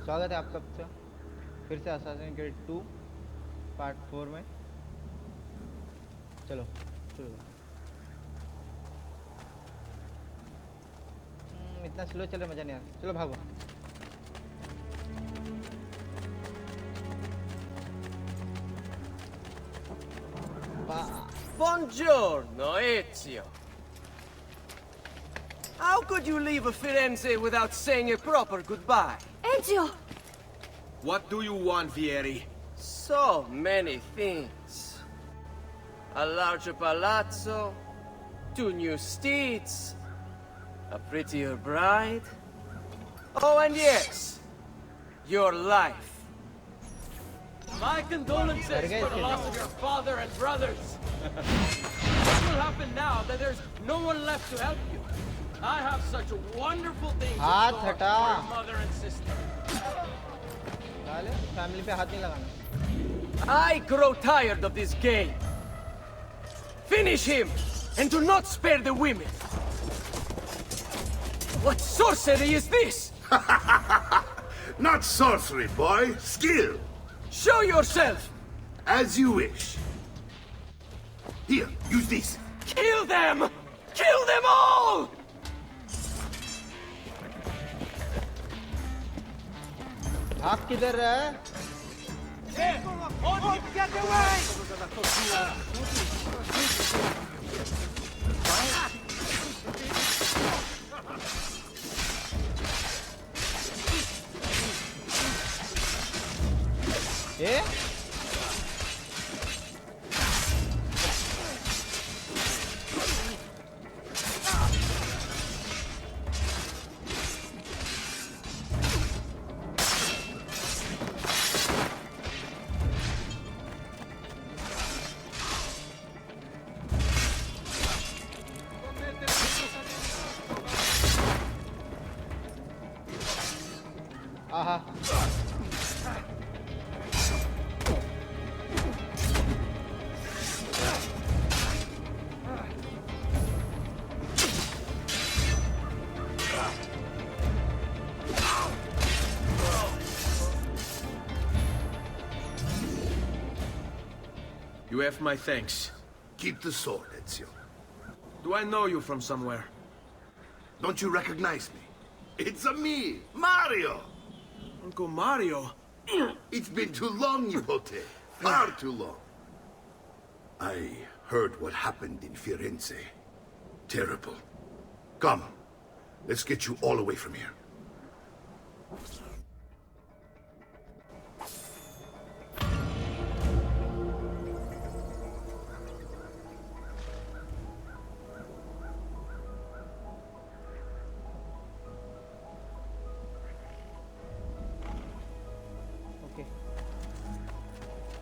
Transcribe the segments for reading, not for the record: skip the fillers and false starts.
स्वागत है आप सबका फिर से असासिन क्रीड 2 पार्ट 4 में। चलो शुरू करो। इतना स्लो चले मजा नहीं आता। चलो भागो। Buongiorno, Ezio. How could you leave a Firenze without saying a proper goodbye? Ezio! What do you want, Vieri? So many things. A larger palazzo, 2 new steeds, a prettier bride. Oh, and yes, your life. My condolences for the loss of your father and brothers. What will happen now that there's no one left to help you? I have such wonderful things in store for your mother and sister. Family पे हाथ नहीं लगाना। I grow tired of this game. Finish him, and do not spare the women. What sorcery is this? Not sorcery, boy. Skill. Show yourself! As you wish. Here, use this. Kill them! Kill them all! आप किधर है? Get away! ये? आहा। You have my thanks. Keep the sword, Ezio. Do I know you from somewhere? Don't you recognize me? It's a me, Mario! Uncle Mario? It's been too long, Nipote. Far too long. I heard what happened in Firenze. Terrible. Come, let's get you all away from here.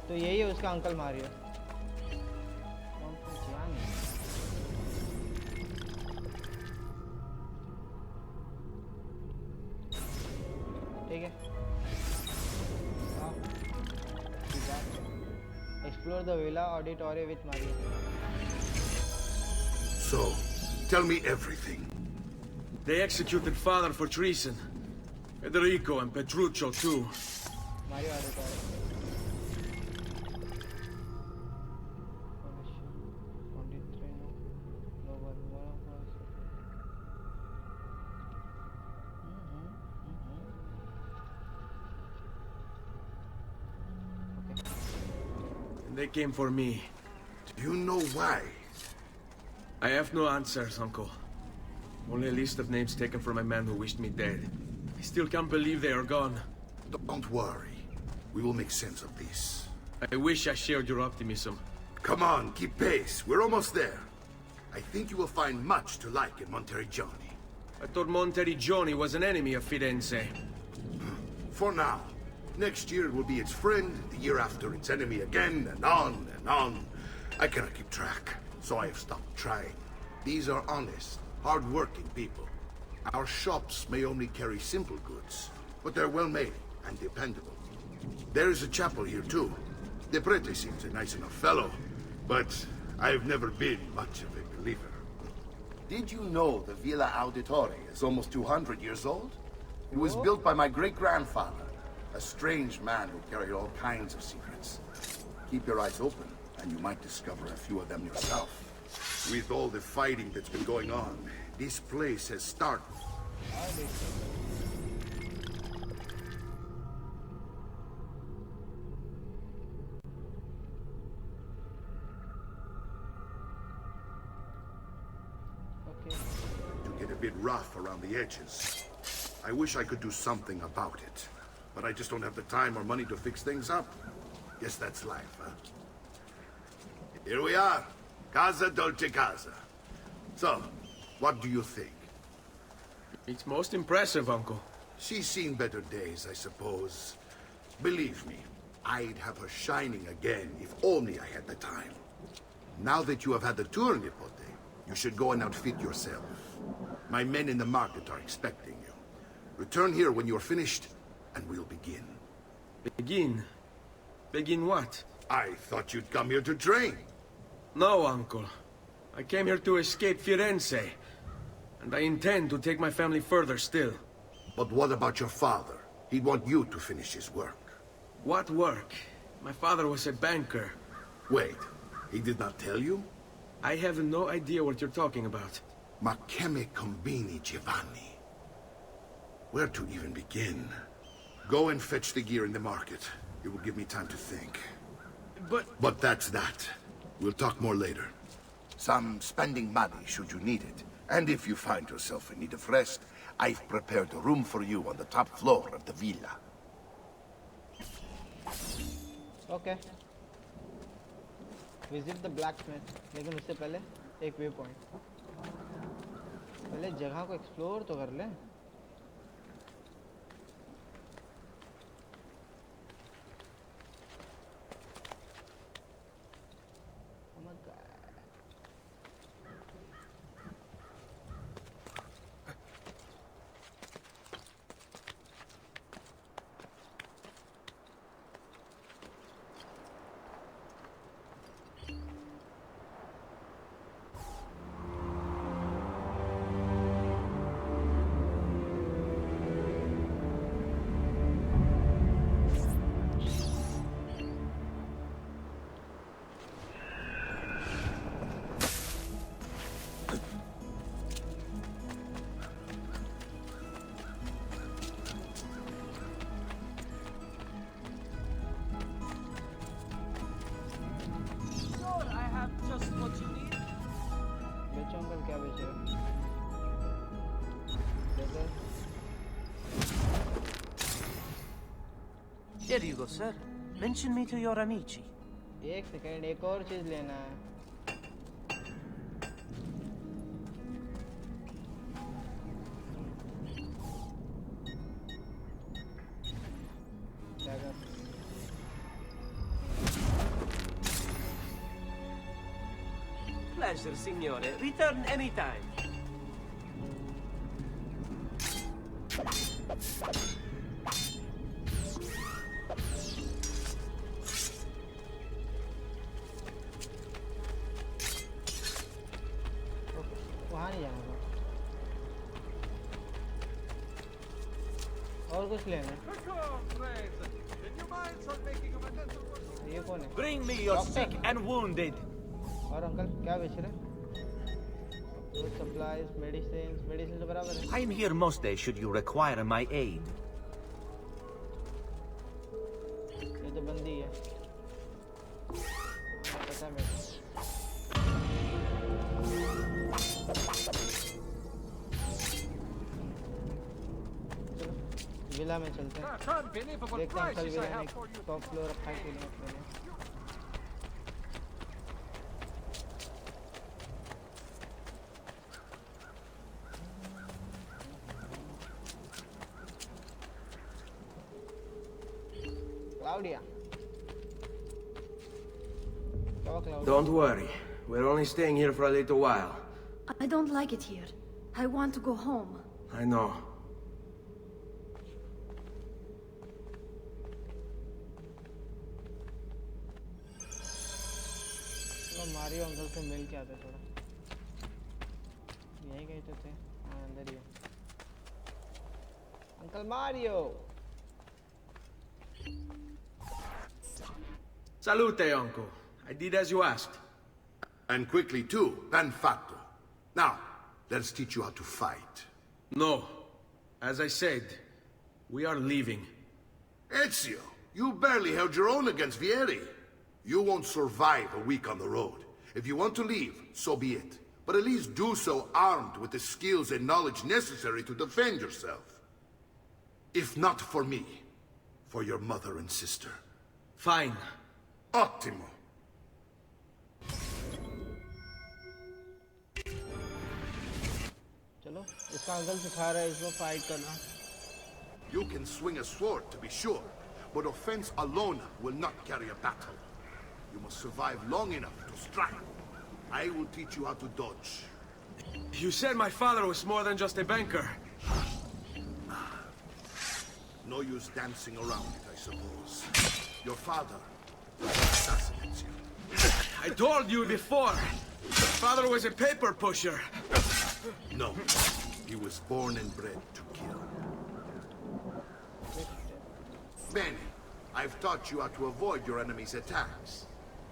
तो यही है उसका uncle Mario. ठीक है। Explore the villa auditory with Mario. So, tell me everything. They executed father for treason. Federico and Petruccio too. Mario auditory. They came for me. Do you know why? I have no answers, Uncle. Only a list of names taken from a man who wished me dead. I still can't believe they are gone. Don't worry. We will make sense of this. I wish I shared your optimism. Come on, keep pace. We're almost there. I think you will find much to like in Monteriggioni. I thought Monteriggioni was an enemy of Firenze. For now. Next year it will be its friend, the year after its enemy again, and on and on. I cannot keep track, so I have stopped trying. These are honest, hard-working people. Our shops may only carry simple goods, but they're well-made and dependable. There is a chapel here, too. The prete seems a nice enough fellow, but I've never been much of a believer. Did you know the Villa Auditore is almost 200 years old? It was built by my great-grandfather, A strange man who carried all kinds of secrets. Keep your eyes open, and you might discover a few of them yourself. With all the fighting that's been going on, this place has started. Okay. To get a bit rough around the edges. I wish I could do something about it, but I just don't have the time or money to fix things up. Guess that's life, huh? Here we are. Casa Dolce Casa. So, what do you think? It's most impressive, Uncle. She's seen better days, I suppose. Believe me, I'd have her shining again if only I had the time. Now that you have had the tour, Nipote, you should go and outfit yourself. My men in the market are expecting you. Return here when you're finished, and we'll begin. Begin? Begin what? I thought you'd come here to train. No, Uncle. I came here to escape Firenze. And I intend to take my family further still. But what about your father? He'd want you to finish his work. What work? My father was a banker. Wait, he did not tell you? I have no idea what you're talking about. Ma che me combini, Giovanni? Where to even begin? Go and fetch the gear in the market. It will give me time to think. But that's that. We'll talk more later. Some spending money should you need it. And if you find yourself in need of rest, I've prepared a room for you on the top floor of the villa. Okay. Visit the blacksmith. लेकिन उससे पहले एक way point. पहले जगह को explore तो कर लें. Here you go, sir. Mention me to your amici. एक सेकेंड एक और चीज लेना है. Pleasure, signore. Return anytime. वहाँ नहीं जाना था. और कुछ लेना है. ये कौन है? Bring me your sick and wounded. और अंकल क्या बेच रहे? Food supplies, medicines तो बराबर है. I'm here most days should you require my aid. ये तो बंदी है. पता है मेरे को. विला में चलते हैं. देखते हैं अंकल विला में टॉप फ्लोर रखा है कि नहीं अपने लिए. Claudia. Don't worry. We're only staying here for a little while. I don't like it here. I want to go home. I know. Mario uncle से मिल के आते थोड़ा. यहीं कहीं तो थे. हाँ अंदर ही है. Uncle Mario. Salute, uncle. I did as you asked. And quickly too, ben fatto. Now, let's teach you how to fight. No. As I said, we are leaving. Ezio, you barely held your own against Vieri. You won't survive a week on the road. If you want to leave, so be it. But at least do so armed with the skills and knowledge necessary to defend yourself. If not for me, for your mother and sister. Fine. Ottimo. चलो इसका uncle सिखा रहा है इसको fight करना. You can swing a sword, to be sure, but offense alone will not carry a battle. You must survive long enough to strike. I will teach you how to dodge. You said my father was more than just a banker. No use dancing around it, I suppose. Your father assassinates you. I told you before. My father was a paper pusher. No, he was born and bred to kill. Bene, I've taught you how to avoid your enemy's attacks.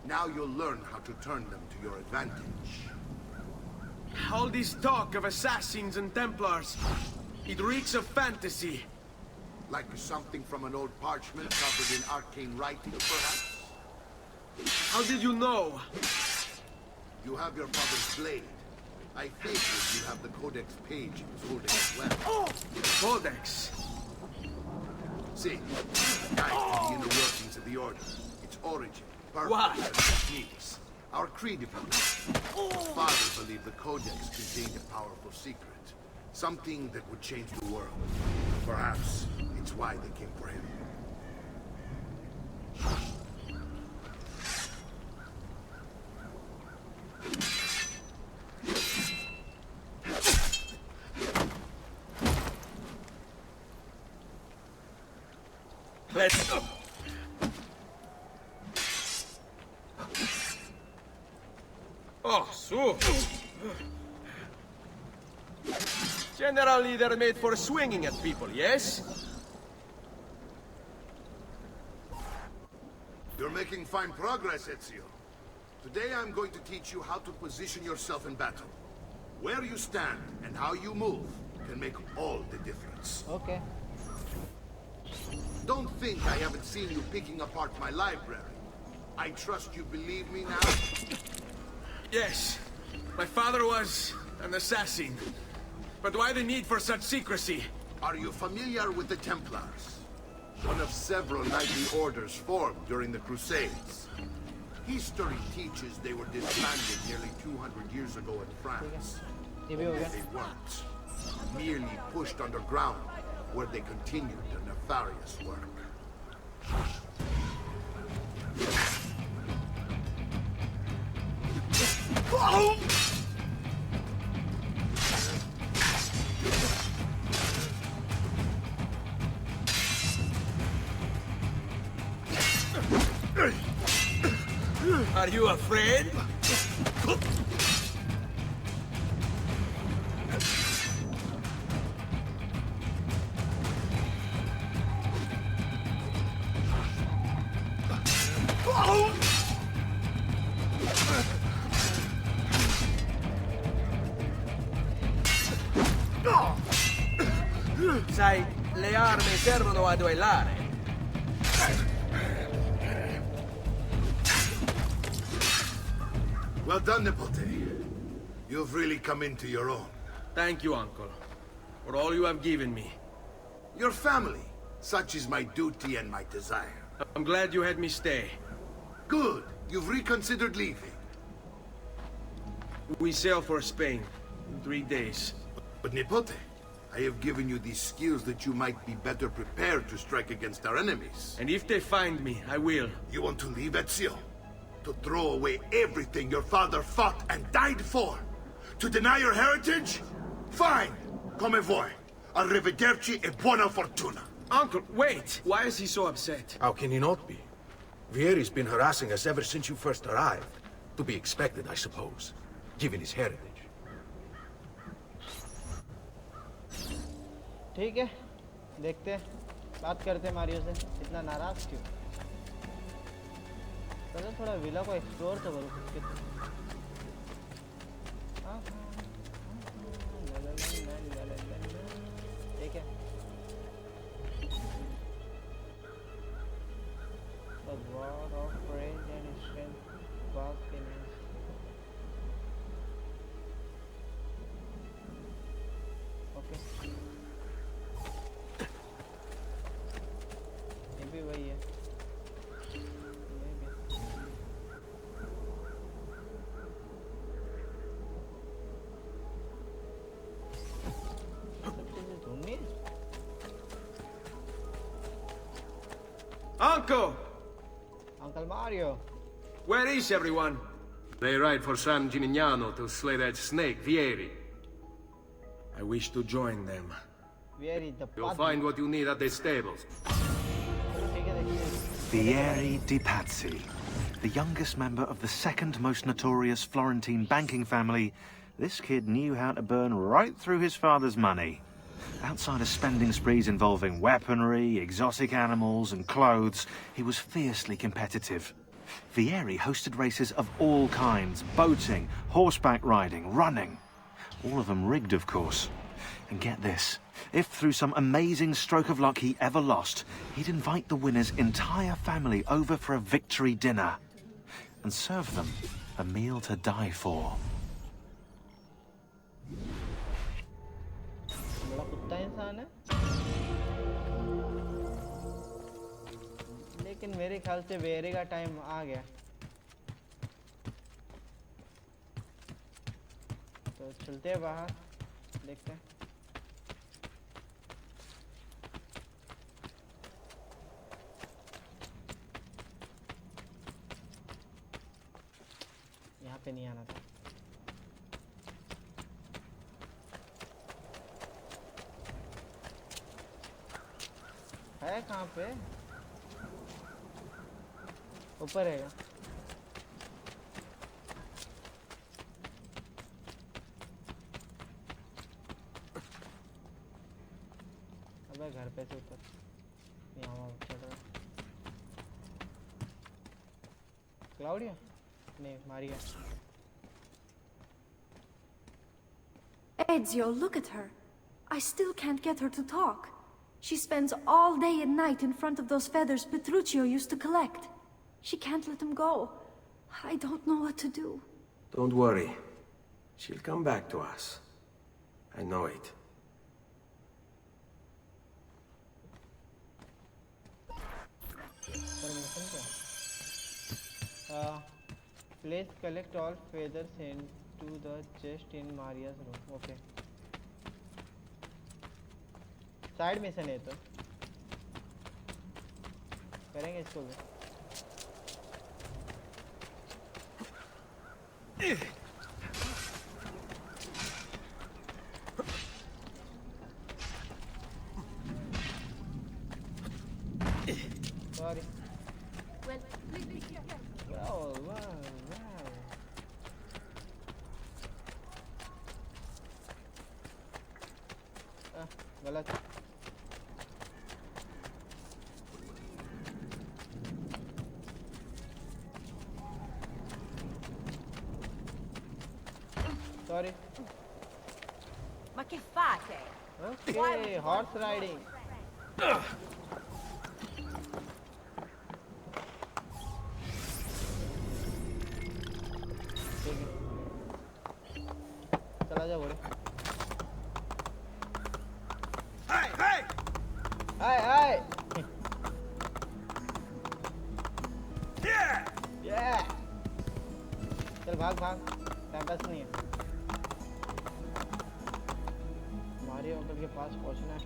Now you'll learn how to turn them to your advantage. All this talk of assassins and Templars, it reeks of fantasy. Like something from an old parchment covered in arcane writing, perhaps? How did you know? You have your father's blade. I figured you have the codex page he was holding as well. Codex. See, a guide to the inner workings of the Order. Its origin, purpose, Why? and techniques. Our creed, if you will. His father believed the codex contained a powerful secret. Something that would change the world. Perhaps it's why they came for him. Let's go. Oh, so. Generally, they're made for swinging at people, yes? You're making fine progress, Ezio. Today I'm going to teach you how to position yourself in battle. Where you stand and how you move can make all the difference. Okay. Don't think I haven't seen you picking apart my library. I trust you believe me now? Yes. My father was an assassin. But why the need for such secrecy? Are you familiar with the Templars? One of several knightly orders formed during the Crusades. History teaches they were disbanded nearly 200 years ago in France. ये भी हो गया. They weren't. Merely pushed underground, where they continued their nefarious work. Are you afraid? Sai, le armi servono a duellare. Well done, Nipote. You've really come into your own. Thank you, Uncle, for all you have given me. Your family. Such is my duty and my desire. I'm glad you had me stay. Good. You've reconsidered leaving. We sail for Spain in 3 days. But Nipote, I have given you these skills that you might be better prepared to strike against our enemies. And if they find me, I will. You want to leave, Ezio? To throw away everything your father fought and died for? To deny your heritage? Fine. Come vuoi. Arrivederci e buona fortuna. Uncle, wait! Why is he so upset? How can he not be? Vieri's been harassing us ever since you first arrived. To be expected, I suppose, given his heritage. ठीक है, देखते हैं, बात करते हैं Mario से. इतना नाराज क्यों? पहले थोड़ा विला को एक्सप्लोर तो करो खुद के ठीक है The rod of range and strength back in his okay ये भी वही है Uncle! Uncle Mario. Where is everyone? They ride for San Gimignano to slay that snake, Vieri. I wish to join them. Vieri the You'll find what you need at the stables. Vieri di Pazzi, the youngest member of the second most notorious Florentine banking family, this kid knew how to burn right through his father's money. Outside of spending sprees involving weaponry, exotic animals and clothes, he was fiercely competitive. Vieri hosted races of all kinds, boating, horseback riding, running. All of them rigged, of course. And get this, if through some amazing stroke of luck he ever lost, he'd invite the winner's entire family over for a victory dinner and serve them a meal to die for. बड़ा कुत्ता इंसान है लेकिन मेरे ख्याल से वेरे का time आ गया तो चलते हैं बाहर देखते हैं यहाँ पे नहीं आना था है कहाँ पे ऊपर है अबे घर पे से ऊपर यहाँ चल रहा क्लाउडिया नहीं Maria Ezio, look at her. I still can't get her to talk. She spends all day and night in front of those feathers Petruccio used to collect. She can't let them go. I don't know what to do. Don't worry. She'll come back to us. I know it. Please collect all feathers into the chest in Maria's room. Okay. Side mission है तो करेंगे इसको भी sorry गलत Sorry. Ma che fate? Okay, horse riding. चला जा बोले। Hey, hey! Hey, hey! Yeah! Yeah! चल भाग भाग, टाइम पास नहीं है। मारियो अंकल के पास पहुंचना है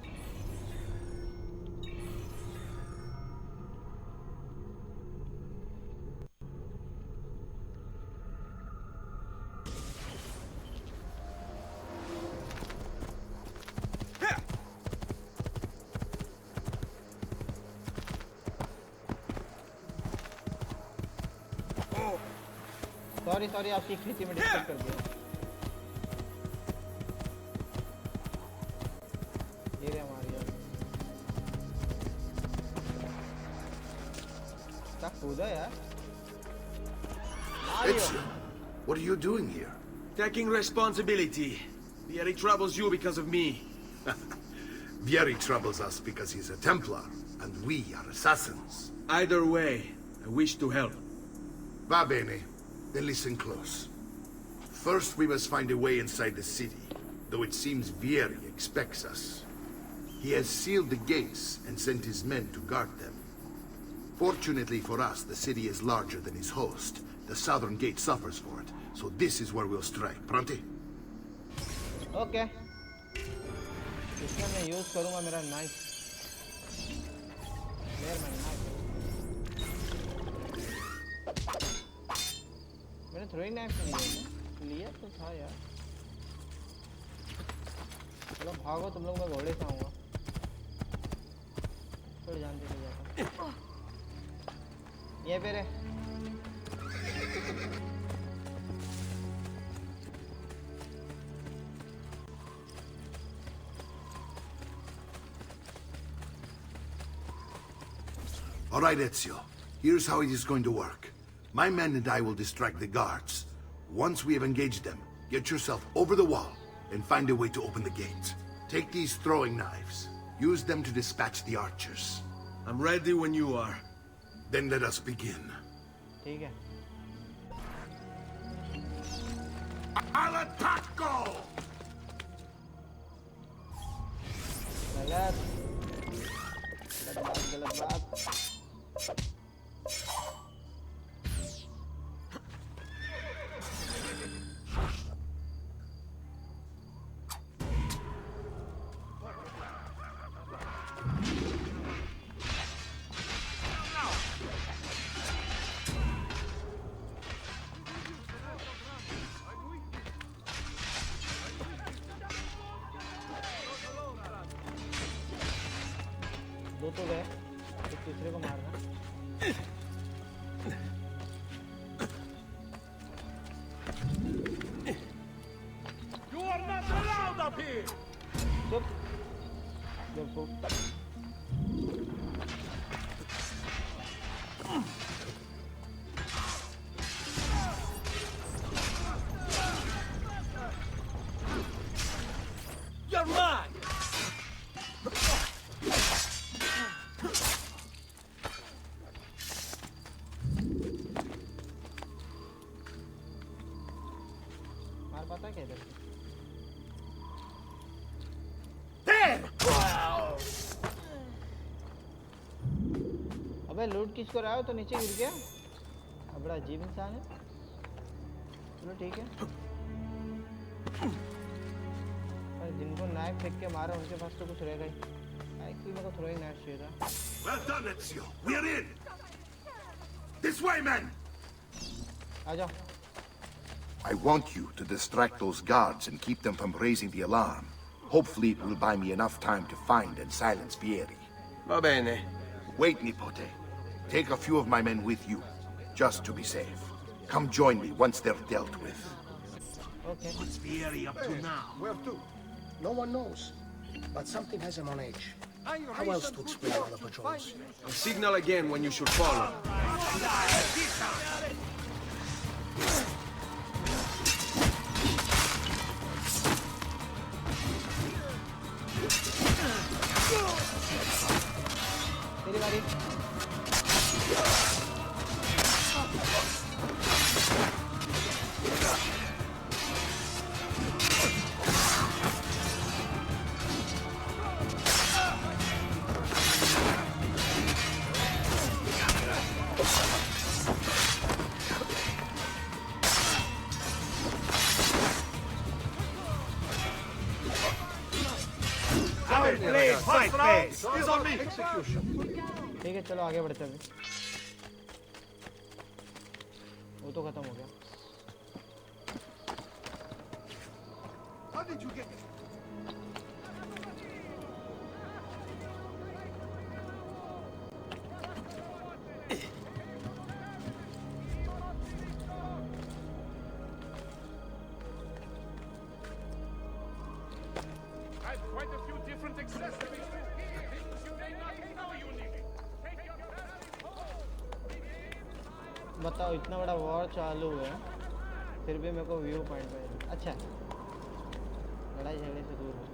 सॉरी सॉरी आपकी खेती में डिस्टर्ब कर दिया कूदा यार Ezio, what are you doing here? Taking responsibility. Vieri troubles you because of me. Vieri troubles us because he's a Templar, and we are assassins. Either way, I wish to help. Va bene. Then listen close. First, we must find a way inside the city, though it seems Vieri expects us. He has sealed the gates and sent his men to guard them. Fortunately for us, the city is larger than his host. The southern gate suffers for it, so this is where we'll strike. Pronti? Okay. इसमें मैं use करूँगा मेरा knife. Where my knife? मैंने throwing knife लिया तो था यार. चलो भागो तुम लोग, मैं घोड़े से आऊँगा. थोड़ी जान दे जाता. ये पे रे. All right, Ezio. Here's how it is going to work. My men and I will distract the guards. Once we have engaged them, get yourself over the wall and find a way to open the gate. Take these throwing knives. Use them to dispatch the archers. I'm ready when you are. Then let us begin. ठीक है. Al attacco! गलत बात. दो तो गए, एक तीसरे को मारना. You are not allowed up here! चुप. चुप. You're mine! मार पाता क्या इधर से? अबे लूट किसको रहा हो तो नीचे गिर गया. अब बड़ा अजीब इंसान है. चलो ठीक है. पर जिनको नाइफ फेंक के मारा उनके पास तो कुछ रहेगा ही. एक्चुअली मेरे को थ्रोइंग नाइफ चाहिए था. Well done, Ezio. We are in. This way, men. आ जाओ. I want you to distract those guards and keep them from raising the alarm. Hopefully it will buy me enough time to find and silence Vieri. Va bene. Wait, Nipote. Take a few of my men with you, just to be safe. Come join me once they're dealt with. Okay. What's Vieri up to now? Where to? No one knows. But something has him on edge. How else to explain all the patrols? I'll signal again when you should follow. तेरी बारी. ठीक है चलो आगे बढ़ते हैं. वो तो खत्म हो गया. How did you get I've quite a few different accessories. Things you may not know you need. Take your बताओ इतना बड़ा वॉर चालू है फिर भी मेरे को व्यू पॉइंट पे अच्छा लड़ाई झगड़े से दूर है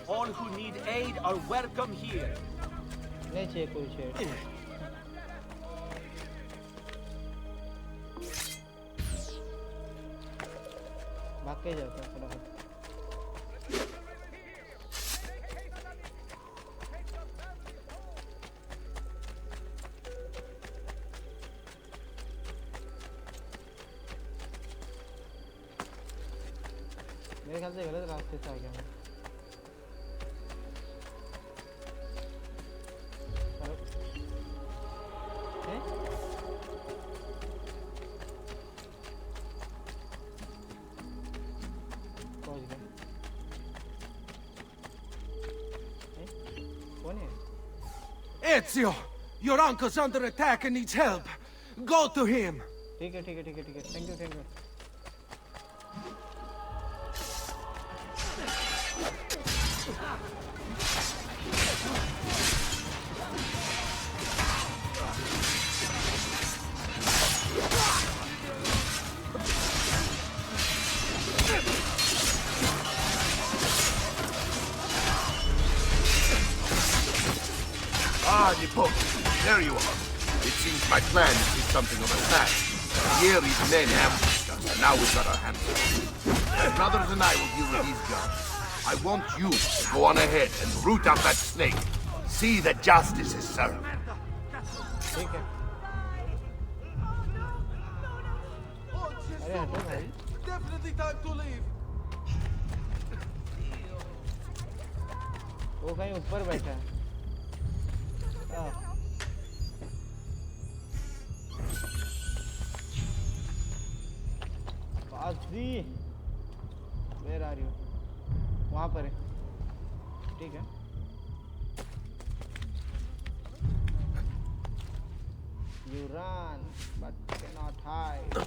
All who need aid are welcome here. नहीं चाहिए कोई शेड भाग के जाता है फटाफट मेरे ख्याल से गलत रास्ते से आ गया मैं Ezio! Your uncle's under attack and needs help. Go to him! ठीक है thank you Ah, Nippon, there you are. It seems my plan is something of a smash. Vieri's men ambushed us, and now we've got our hands full. My brothers and I will deal with these guns. I want you to go on ahead and root out that snake. See that justice is served. ठीक है अरे हटो भाई Definitely time to leave. वो कहीं ऊपर बैठा है बाजी वेयर आर यू वहाँ पर है ठीक है You run, but cannot hide.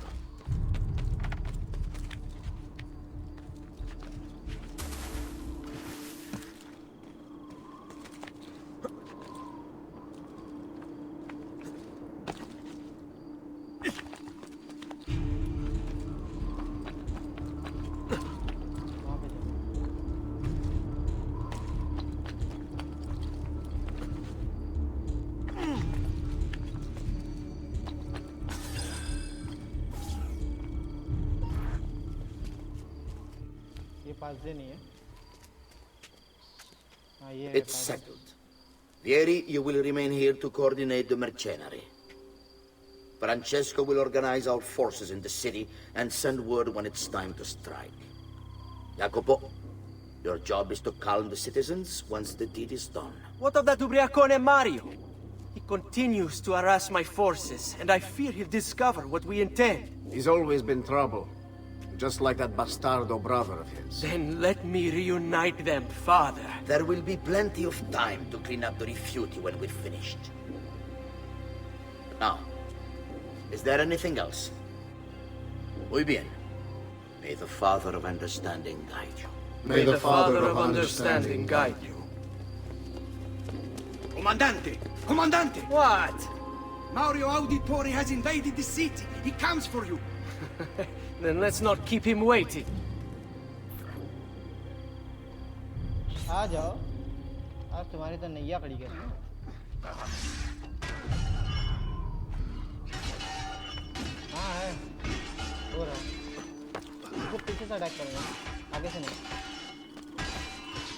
It's settled. Vieri, you will remain here to coordinate the mercenary. Francesco will organize our forces in the city and send word when it's time to strike. Jacopo, your job is to calm the citizens once the deed is done. What of that ubriacone Mario? He continues to harass my forces, and I fear he'll discover what we intend. He's always been trouble. Just like that bastardo brother of his. Then let me reunite them, father. There will be plenty of time to clean up the refuti when we're finished. Now, is there anything else? Muy bien. May the Father of Understanding guide you. May the Father of Understanding guide you. Comandante! Comandante! What? Mario Auditore has invaded the city. He comes for you. Then let's not keep him waiting. आ जाओ आज तुम्हारी तो नैया खड़ी कर हाँ है हो रहा इसको पीछे से अटैक करेंगे आगे से नहीं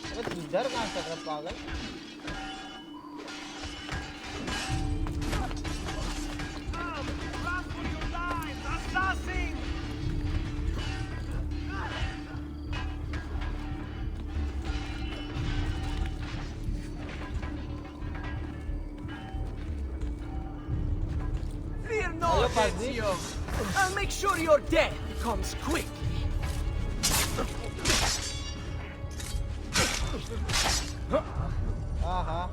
अरे इधर कहाँ से पागल not, Ezio. I'll make sure your death comes quickly. हाँ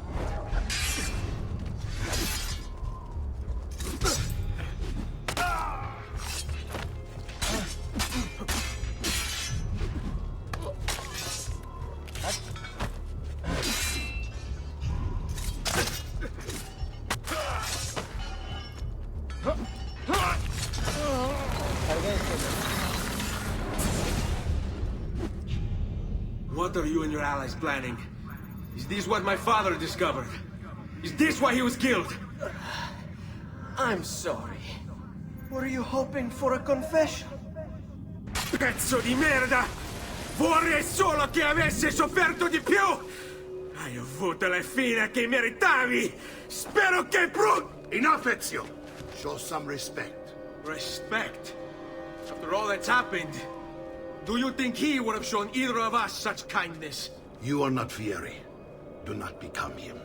What are you and your allies planning? Is this what my father discovered? Is this why he was killed? I'm sorry. Were you hoping for a confession? Pezzo di merda! Vorrei solo che avessi sofferto di più! Hai avuto la fine che meritavi! Spero che Enough, Ezio! Show some respect. Respect? After all that's happened, do you think he would have shown either of us such kindness? You are not Fieri. Do not become him.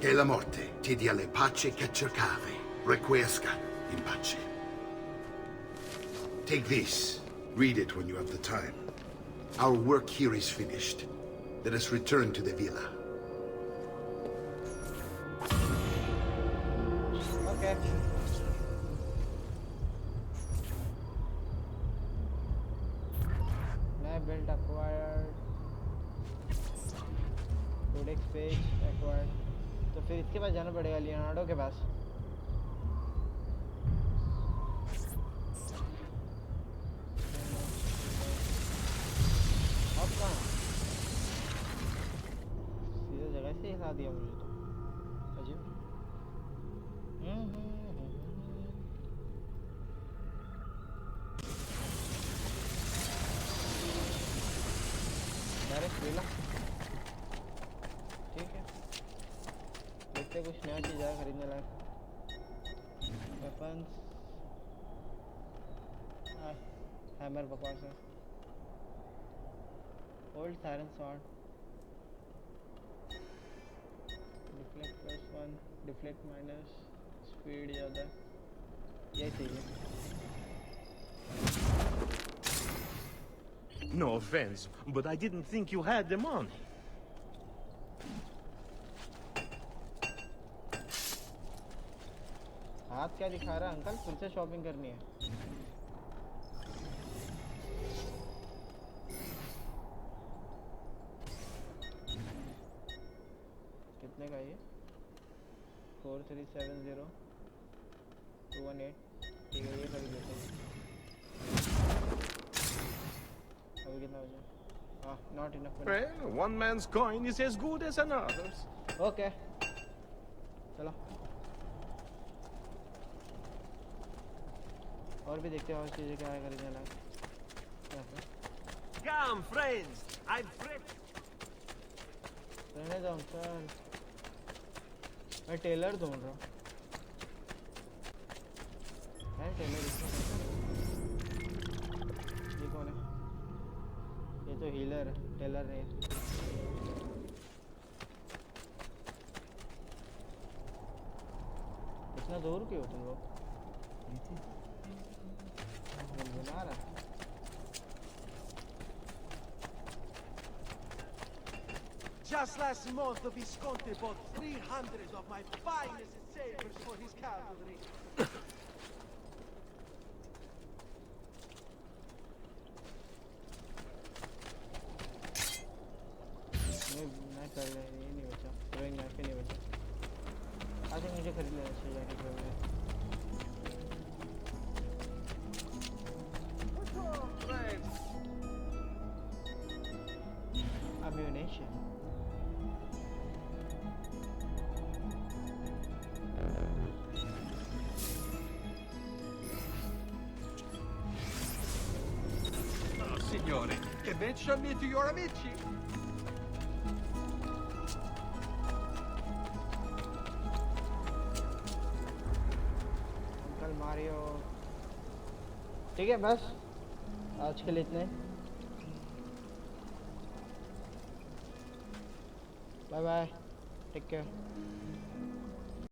Che la morte ti dia le pace che cercavi. Requiesca in pace. Take this. Read it when you have the time. Our work here is finished. Let us return to the villa. Okay. Build acquired. Codex page acquired. तो फिर इसके पास जाना पड़ेगा Leonardo के पास. अब कहाँ? सीधे जगह से हिला दिया मुझे तो. अजीब. डायरेक्ट वेला. ठीक है, देखते कुछ नया चीज़ आया खरीदने लायक. वेपन्स, हैमर बकवास है. Old siren sword, deflect +1, deflect minus, speed ज़्यादा. यही चाहिए. No offense, but I didn't think you had the money. हाथ क्या दिखा रहा है अंकल? फिर से शॉपिंग करनी है. कितने का ये? 4370 218. ठीक है, ये खरीद लेते हैं. अभी कितना बचा? हाँ, not enough. Well, one man's coin is as good as another's. Okay. चलो. और भी देखते हैं और चीज़ें क्या है खरीदने लायक. Come, friends. I'm ready. रहने दो अंकल. मैं टेलर ढूंढ रहा हूँ. है टेलर इसमें? ये कौन है? ये तो हीलर है, टेलर नहीं है. इतना दूर क्यों तुम लोग? बना रहा. Just last month, the Visconti bought 300 of my finest sabers for his cavalry. मैं कर ले, ये नहीं बचा. ड्राइंग नाइफ नहीं बचा. आगे मुझे खरीद लेना चाहिए जाके फिर. Ammunition. Oh, signore, che mention me to your amici. Uncle Mario. ठीक है, बस आज के लिए इतने. Bye bye, take care.